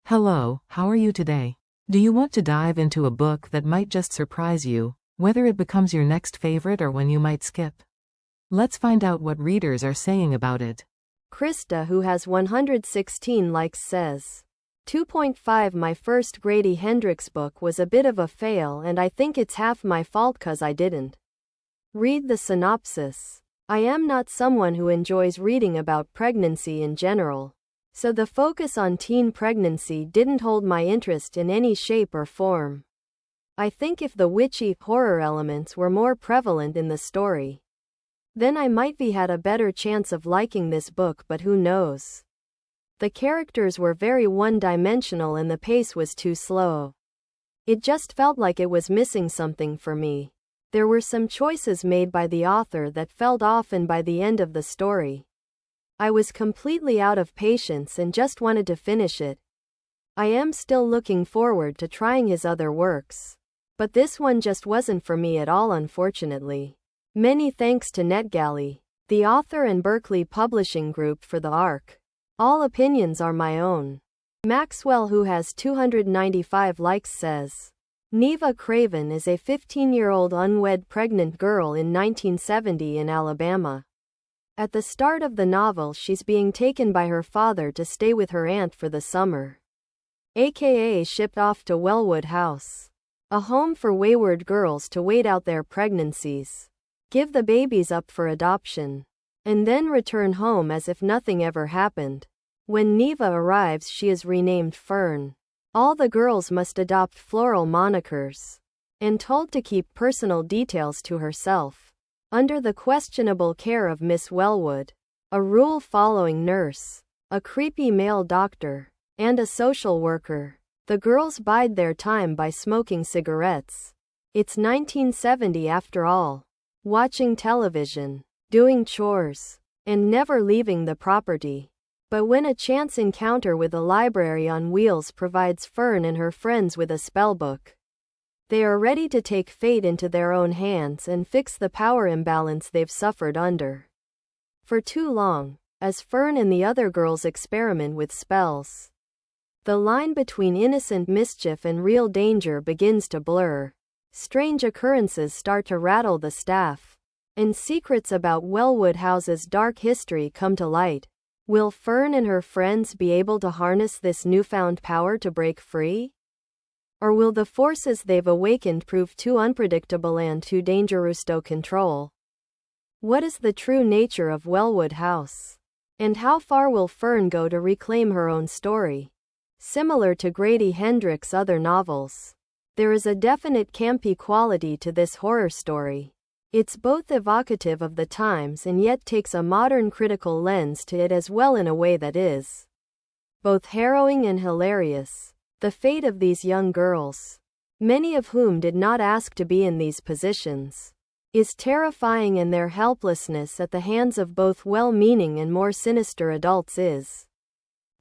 Hello, how are you today? Do you want to dive into a book that might just surprise you, whether it becomes your next favorite or one you might skip? Let's find out what readers are saying about it. Krista, who has 116 likes, says, 2.5 My first Grady Hendrix book was a bit of a fail, and I think it's half my fault 'cause I didn't read the synopsis. I am not someone who enjoys reading about pregnancy in general, so the focus on teen pregnancy didn't hold my interest in any shape or form. I think if the witchy, horror elements were more prevalent in the story, then I might be had a better chance of liking this book, but who knows. The characters were very one-dimensional and the pace was too slow. It just felt like it was missing something for me. There were some choices made by the author that felt off, and by the end of the story, I was completely out of patience and just wanted to finish it. I am still looking forward to trying his other works, but this one just wasn't for me at all, unfortunately. Many thanks to NetGalley, the author and Berkeley Publishing Group, for the ARC. All opinions are my own. Maxwell, who has 295 likes, says, Neva Craven is a 15-year-old unwed pregnant girl in 1970 in Alabama. At the start of the novel, she's being taken by her father to stay with her aunt for the summer, aka shipped off to Wellwood House, a home for wayward girls to wait out their pregnancies, give the babies up for adoption, and then return home as if nothing ever happened. When Neva arrives, she is renamed Fern. All the girls must adopt floral monikers, and told to keep personal details to herself, under the questionable care of Miss Wellwood, a rule-following nurse, a creepy male doctor, and a social worker. The girls bide their time by smoking cigarettes. It's 1970 after all. Watching television, doing chores, and never leaving the property. But when a chance encounter with a library on wheels provides Fern and her friends with a spellbook, they are ready to take fate into their own hands and fix the power imbalance they've suffered under for too long, as Fern and the other girls experiment with spells. The line between innocent mischief and real danger begins to blur. Strange occurrences start to rattle the staff, and secrets about Wellwood House's dark history come to light. Will Fern and her friends be able to harness this newfound power to break free? Or will the forces they've awakened prove too unpredictable and too dangerous to control? What is the true nature of Wellwood House? And how far will Fern go to reclaim her own story? Similar to Grady Hendrix's other novels, there is a definite campy quality to this horror story. It's both evocative of the times and yet takes a modern critical lens to it as well, in a way that is both harrowing and hilarious. The fate of these young girls, many of whom did not ask to be in these positions, is terrifying, and their helplessness at the hands of both well-meaning and more sinister adults is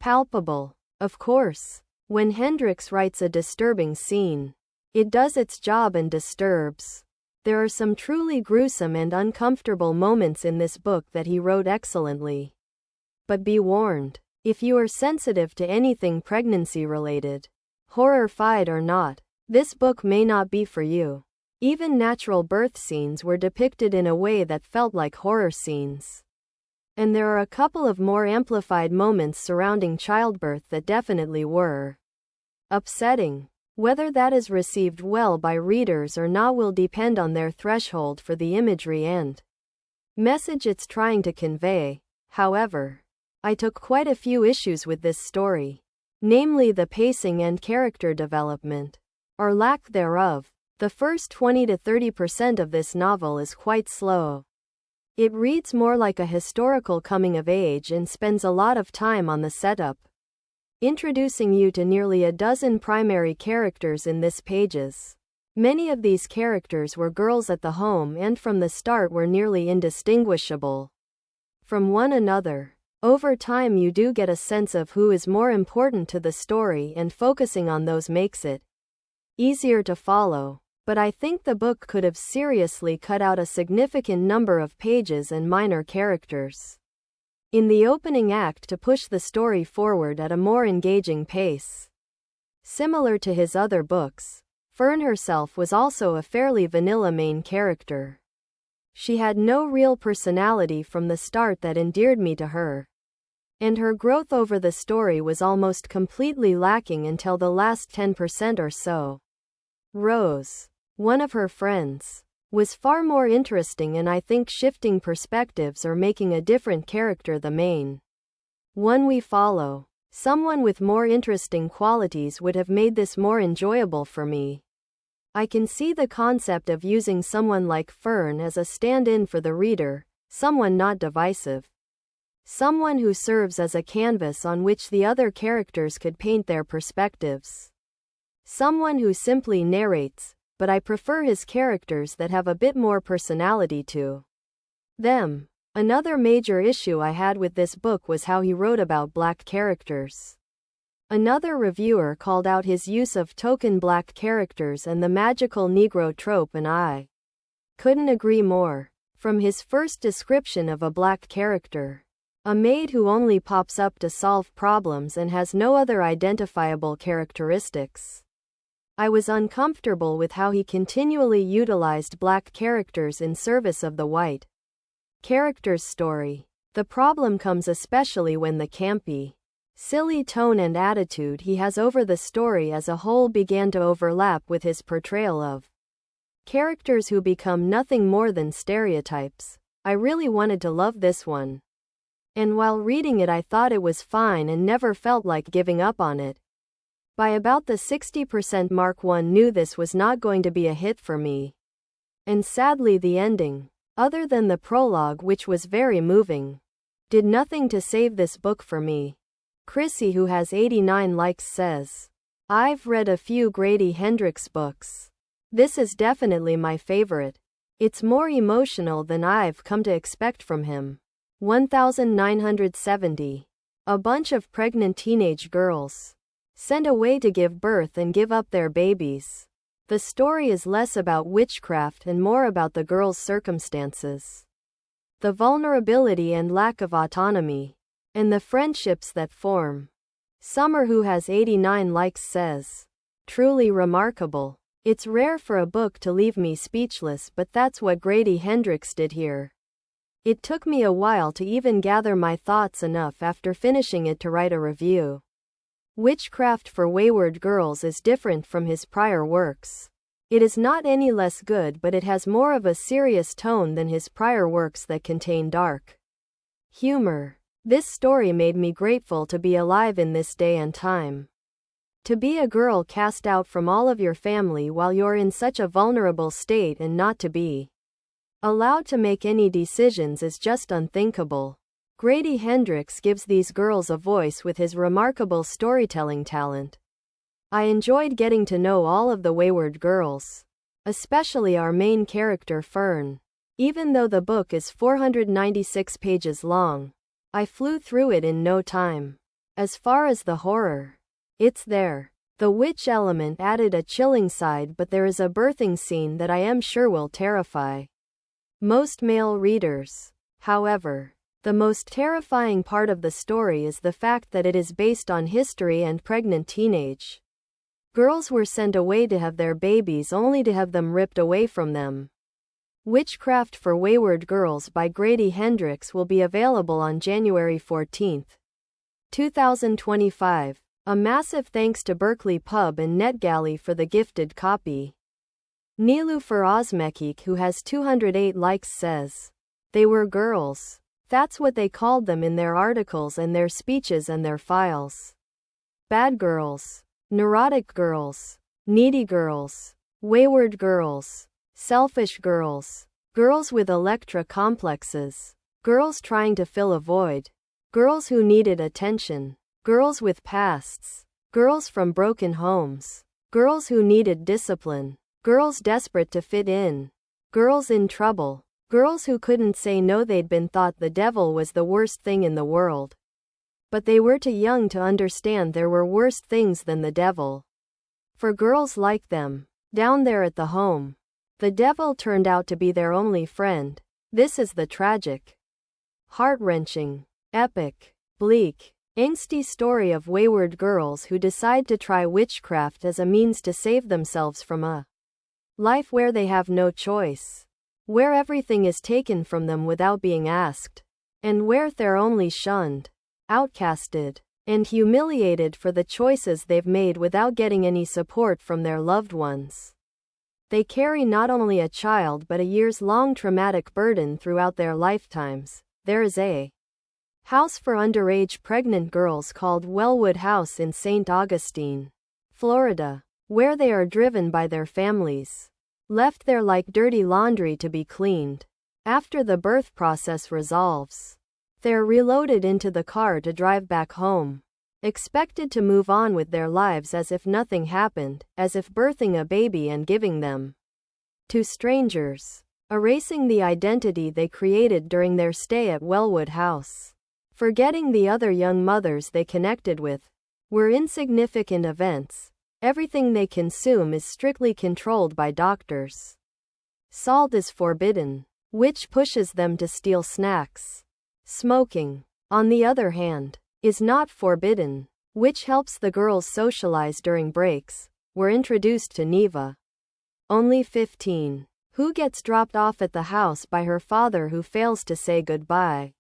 palpable. Of course, when Hendrix writes a disturbing scene, it does its job and disturbs. There are some truly gruesome and uncomfortable moments in this book that he wrote excellently. But be warned, if you are sensitive to anything pregnancy-related, horror-fied or not, this book may not be for you. Even natural birth scenes were depicted in a way that felt like horror scenes. And there are a couple of more amplified moments surrounding childbirth that definitely were upsetting. Whether that is received well by readers or not will depend on their threshold for the imagery and message it's trying to convey. However, I took quite a few issues with this story, namely the pacing and character development, or lack thereof. The first 20 to 30% of this novel is quite slow. It reads more like a historical coming of age and spends a lot of time on the setup, introducing you to nearly a dozen primary characters in this pages. Many of these characters were girls at the home and from the start were nearly indistinguishable from one another. Over time you do get a sense of who is more important to the story, and focusing on those makes it easier to follow. But I think the book could have seriously cut out a significant number of pages and minor characters in the opening act to push the story forward at a more engaging pace. Similar to his other books, Fern herself was also a fairly vanilla main character. She had no real personality from the start that endeared me to her. And her growth over the story was almost completely lacking until the last 10% or so. Rose, one of her friends, was far more interesting, and I think shifting perspectives or making a different character the main one we follow, someone with more interesting qualities, would have made this more enjoyable for me. I can see the concept of using someone like Fern as a stand-in for the reader, someone not divisive. Someone who serves as a canvas on which the other characters could paint their perspectives. Someone who simply narrates, but I prefer his characters that have a bit more personality to them. Another major issue I had with this book was how he wrote about black characters. Another reviewer called out his use of token black characters and the magical Negro trope, and I couldn't agree more. From his first description of a black character, a maid who only pops up to solve problems and has no other identifiable characteristics, I was uncomfortable with how he continually utilized black characters in service of the white character's story. The problem comes especially when the campy, silly tone and attitude he has over the story as a whole began to overlap with his portrayal of characters who become nothing more than stereotypes. I really wanted to love this one. And while reading it, I thought it was fine and never felt like giving up on it. By about the 60% mark, one knew this was not going to be a hit for me. And sadly, the ending, other than the prologue, which was very moving, did nothing to save this book for me. Chrissy, who has 89 likes, says, "I've read a few Grady Hendrix books. This is definitely my favorite. It's more emotional than I've come to expect from him." 1970. A bunch of pregnant teenage girls sent away to give birth and give up their babies. The story is less about witchcraft and more about the girls' circumstances, the vulnerability and lack of autonomy, and the friendships that form. Summer, who has 89 likes, says, "Truly remarkable. It's rare for a book to leave me speechless, but that's what Grady Hendrix did here. It took me a while to even gather my thoughts enough after finishing it to write a review." Witchcraft for Wayward Girls is different from his prior works. It is not any less good, but it has more of a serious tone than his prior works that contain dark humor. This story made me grateful to be alive in this day and time. To be a girl cast out from all of your family while you're in such a vulnerable state and not to be allowed to make any decisions is just unthinkable. Grady Hendrix gives these girls a voice with his remarkable storytelling talent. I enjoyed getting to know all of the Wayward Girls, especially our main character Fern. Even though the book is 496 pages long, I flew through it in no time. As far as the horror, it's there. The witch element added a chilling side, but there is a birthing scene that I am sure will terrify most male readers. However, the most terrifying part of the story is the fact that it is based on history, and pregnant teenage girls were sent away to have their babies only to have them ripped away from them. Witchcraft for Wayward Girls by Grady Hendrix will be available on January 14, 2025. A massive thanks to Berkeley Pub and NetGalley for the gifted copy. Niloufer Ozmekik, who has 208 likes, says, "They were girls. That's what they called them in their articles and their speeches and their files. Bad girls, neurotic girls, needy girls, wayward girls, selfish girls, girls with Electra complexes, girls trying to fill a void, girls who needed attention, girls with pasts, girls from broken homes, girls who needed discipline, girls desperate to fit in, girls in trouble, girls who couldn't say no. They'd been thought the devil was the worst thing in the world. But they were too young to understand there were worse things than the devil. For girls like them, down there at the home, the devil turned out to be their only friend. This is the tragic, heart-wrenching, epic, bleak, Angsty story of wayward girls who decide to try witchcraft as a means to save themselves from a life where they have no choice, where everything is taken from them without being asked, and where they're only shunned, outcasted, and humiliated for the choices they've made without getting any support from their loved ones. They carry not only a child but a years-long traumatic burden throughout their lifetimes. There is a house for underage pregnant girls called Wellwood House in St. Augustine, Florida, where they are driven by their families, left there like dirty laundry to be cleaned. After the birth process resolves, they're reloaded into the car to drive back home, expected to move on with their lives as if nothing happened, as if birthing a baby and giving them to strangers, erasing the identity they created during their stay at Wellwood House, forgetting the other young mothers they connected with, were insignificant events. Everything they consume is strictly controlled by doctors. Salt is forbidden, which pushes them to steal snacks. Smoking, on the other hand, is not forbidden, which helps the girls socialize during breaks. We're introduced to Neva, only 15, who gets dropped off at the house by her father who fails to say goodbye.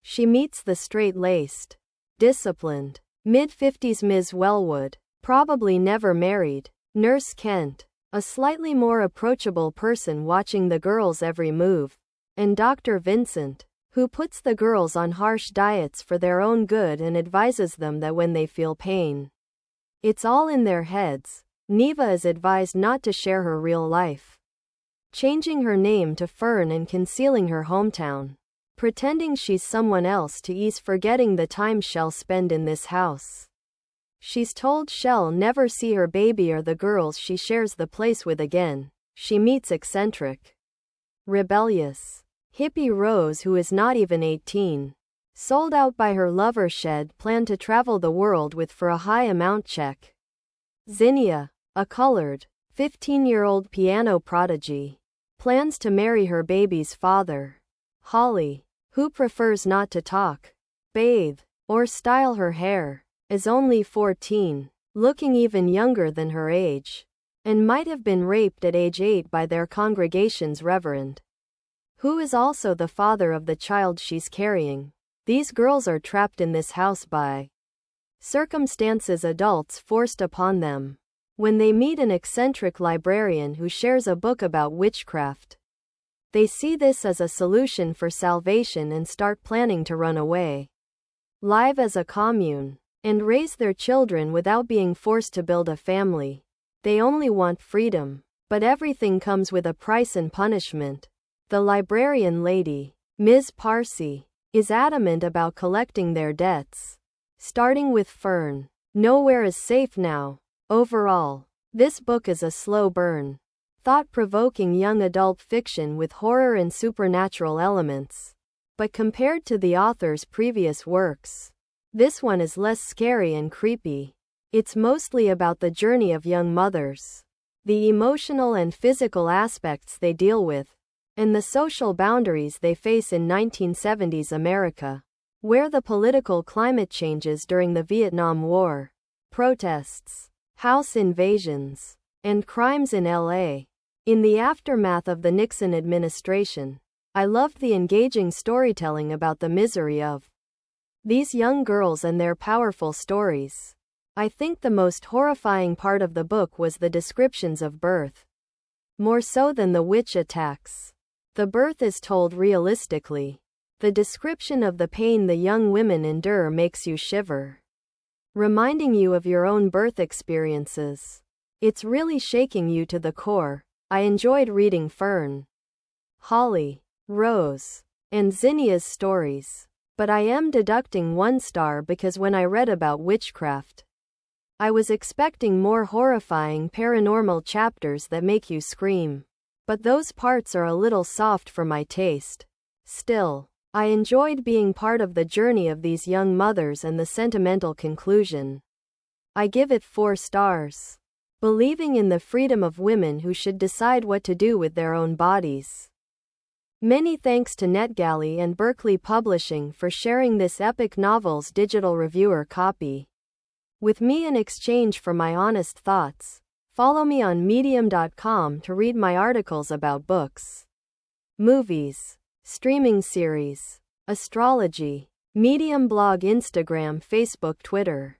She meets the straight-laced, disciplined, mid-50s Ms. Wellwood, probably never married, Nurse Kent, a slightly more approachable person watching the girls' every move, and Dr. Vincent, who puts the girls on harsh diets for their own good and advises them that when they feel pain, it's all in their heads. Neva is advised not to share her real life, changing her name to Fern and concealing her hometown, pretending she's someone else to ease forgetting the time she'll spend in this house. She's told she'll never see her baby or the girls she shares the place with again. She meets eccentric, rebellious hippie Rose, who is not even 18, sold out by her lover Shed, planned to travel the world with for a high amount check. Zinnia, a colored, 15-year-old piano prodigy, plans to marry her baby's father. Holly, who prefers not to talk, bathe, or style her hair, is only 14, looking even younger than her age, and might have been raped at age 8 by their congregation's reverend, who is also the father of the child she's carrying. These girls are trapped in this house by circumstances adults forced upon them. When they meet an eccentric librarian who shares a book about witchcraft, they see this as a solution for salvation and start planning to run away, live as a commune, and raise their children without being forced to build a family. They only want freedom, but everything comes with a price and punishment. The librarian lady, Ms. Parsi, is adamant about collecting their debts, starting with Fern. Nowhere is safe now. Overall, this book is a slow burn, thought-provoking young adult fiction with horror and supernatural elements. But compared to the author's previous works, this one is less scary and creepy. It's mostly about the journey of young mothers, the emotional and physical aspects they deal with, and the social boundaries they face in 1970s America, where the political climate changes during the Vietnam War, protests, house invasions, and crimes in LA. In the aftermath of the Nixon administration, I loved the engaging storytelling about the misery of these young girls and their powerful stories. I think the most horrifying part of the book was the descriptions of birth, more so than the witch attacks. The birth is told realistically. The description of the pain the young women endure makes you shiver, reminding you of your own birth experiences. It's really shaking you to the core. I enjoyed reading Fern, Holly, Rose, and Zinnia's stories, but I am deducting 1 star because when I read about witchcraft, I was expecting more horrifying paranormal chapters that make you scream. But those parts are a little soft for my taste. Still, I enjoyed being part of the journey of these young mothers and the sentimental conclusion. I give it 4 stars. Believing in the freedom of women who should decide what to do with their own bodies. Many thanks to NetGalley and Berkeley Publishing for sharing this epic novel's digital reviewer copy with me in exchange for my honest thoughts. Follow me on medium.com to read my articles about books, movies, streaming series, astrology, Medium blog, Instagram, Facebook, Twitter.